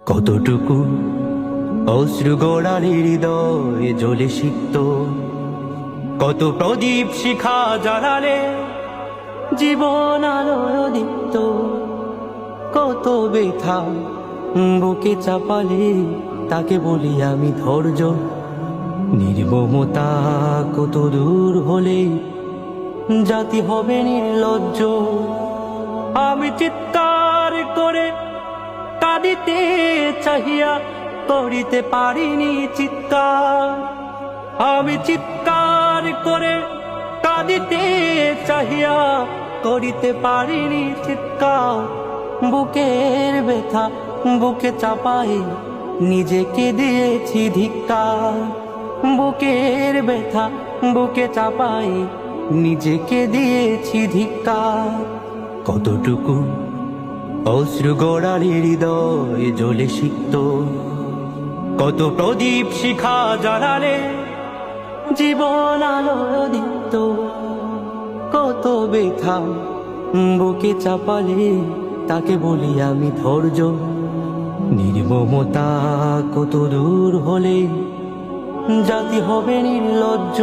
কতটুকু অশ্রু গড়ালি হৃদয়ে জ্বলে সিক্ত, কত প্রদীপ শিখা জ্বালালে জীবন আলোয় দীপ্ত, কত ব্যথা বুকে চাপালে তাকে বলি আমি ধৈর্য। নির্মমতা কত দূর হলে জাতি হবে নির্লজ্জ। আমি চিৎকার করে কাঁদিতে চাহিয়া করিতে পারিনি চিৎকার। আমি চিৎকার করে কাঁদিতে চাহিয়া করিতে পারিনি চিৎকার। বুকের ব্যথা বুকে চাপাই নিজেকে দিয়েছি ধিক্কার। বুকের ব্যথা বুকে চাপাই নিজেকে দিয়েছি ধিক্কার। কতটুকু অশ্রু গড়ালি হৃদয়ে জ্বলে সিক্ত, কত প্রদীপ শিখা জ্বালালে জীবন আলোয় দীপ্ত, কত ব্যথা বুকে চাপালে তাকে বলি আমি ধৈর্য। নির্মমতা কত দূর হলে জাতি হবে নির্লজ্জ।